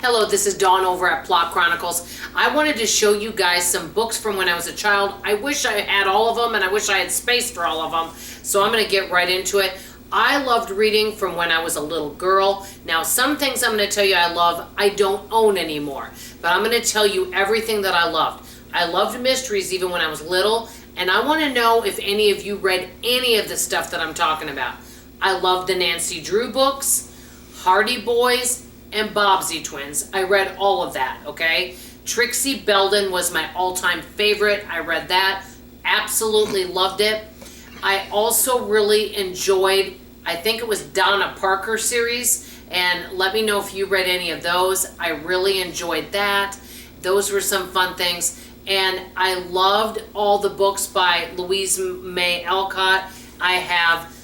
Hello, this is Dawn over at Plot Chronicles. I wanted to show you guys some books from when I was a child. I wish I had all of them and I wish I had space for all of them. So I'm going to get right into it. I loved reading from when I was a little girl. Now, some things I'm going to tell you I love, I don't own anymore. But I'm going to tell you everything that I loved. I loved mysteries even when I was little. And I want to know if any of you read any of the stuff that I'm talking about. I loved the Nancy Drew books, Hardy Boys, and Bobbsey Twins. I read all of that, okay? Trixie Belden was my all-time favorite. I read that. Absolutely loved it. I also really enjoyed, I think it was Donna Parker series, and let me know if you read any of those. I really enjoyed that. Those were some fun things. And I loved all the books by Louise May Alcott. I have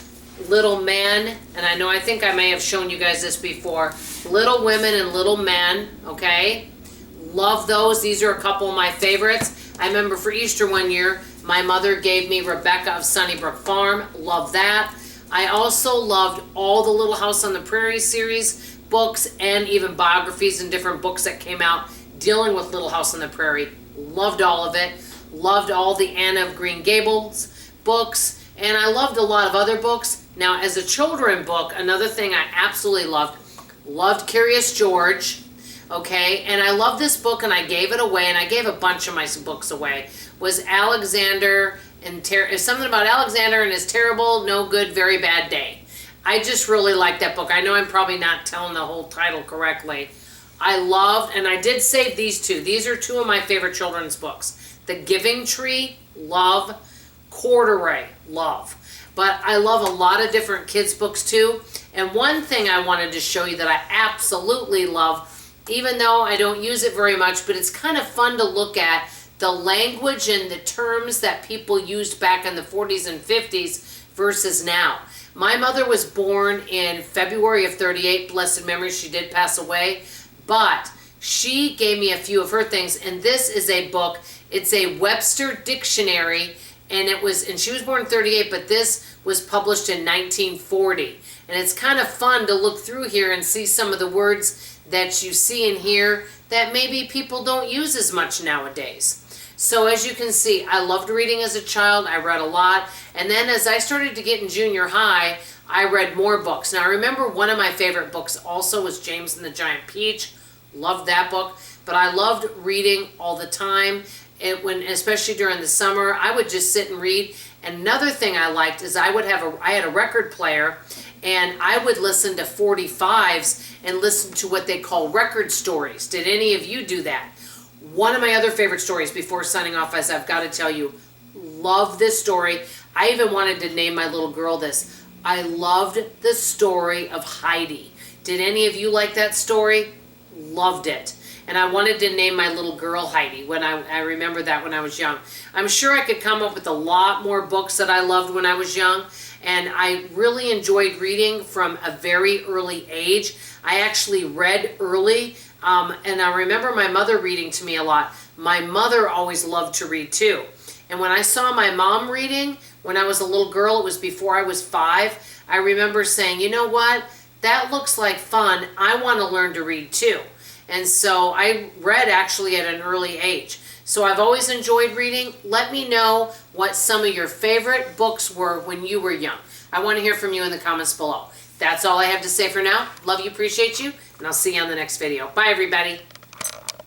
Little Men, and I think I may have shown you guys this before. Little Women and Little Men, okay? Love those. These are a couple of my favorites. I remember for Easter one year, my mother gave me Rebecca of Sunnybrook Farm. Love that. I also loved all the Little House on the Prairie series books and even biographies and different books that came out dealing with Little House on the Prairie. Loved all of it. Loved all the Anne of Green Gables books. And I loved a lot of other books. Now, as a children book, another thing I absolutely loved Curious George, okay? And I love this book, and I gave it away, and I gave a bunch of my books away, was Alexander and something about Alexander and his terrible, no good, very bad day. I just really like that book. I know I'm probably not telling the whole title correctly. I loved, and I did save these two. These are two of my favorite children's books. The Giving Tree, love. Corduroy, love. But I love a lot of different kids' books too. And one thing I wanted to show you that I absolutely love, even though I don't use it very much, but it's kind of fun to look at the language and the terms that people used back in the 40s and 50s versus now. My mother was born in February of 38, blessed memory, she did pass away, but she gave me a few of her things, and this is a book. It's a Webster dictionary. And she was born in 38, but this was published in 1940. And it's kind of fun to look through here and see some of the words that you see in here that maybe people don't use as much nowadays. So as you can see, I loved reading as a child. I read a lot. And then as I started to get in junior high, I read more books. Now I remember one of my favorite books also was James and the Giant Peach. Loved that book. But I loved reading all the time. Especially during the summer, I would just sit and read. And another thing I liked is I had a record player, and I would listen to 45s and listen to what they call record stories. Did any of you do that? One of my other favorite stories before signing off, as I've got to tell you, love this story. I even wanted to name my little girl this. I loved the story of Heidi. Did any of you like that story? Loved it. And I wanted to name my little girl Heidi when I remember that when I was young. I'm sure I could come up with a lot more books that I loved when I was young. And I really enjoyed reading from a very early age. I actually read early. And I remember my mother reading to me a lot. My mother always loved to read too. And when I saw my mom reading when I was a little girl, it was before I was 5. I remember saying, you know what? That looks like fun. I want to learn to read too. And so I read actually at an early age. So I've always enjoyed reading. Let me know what some of your favorite books were when you were young. I want to hear from you in the comments below. That's all I have to say for now. Love you, appreciate you, and I'll see you on the next video. Bye, everybody.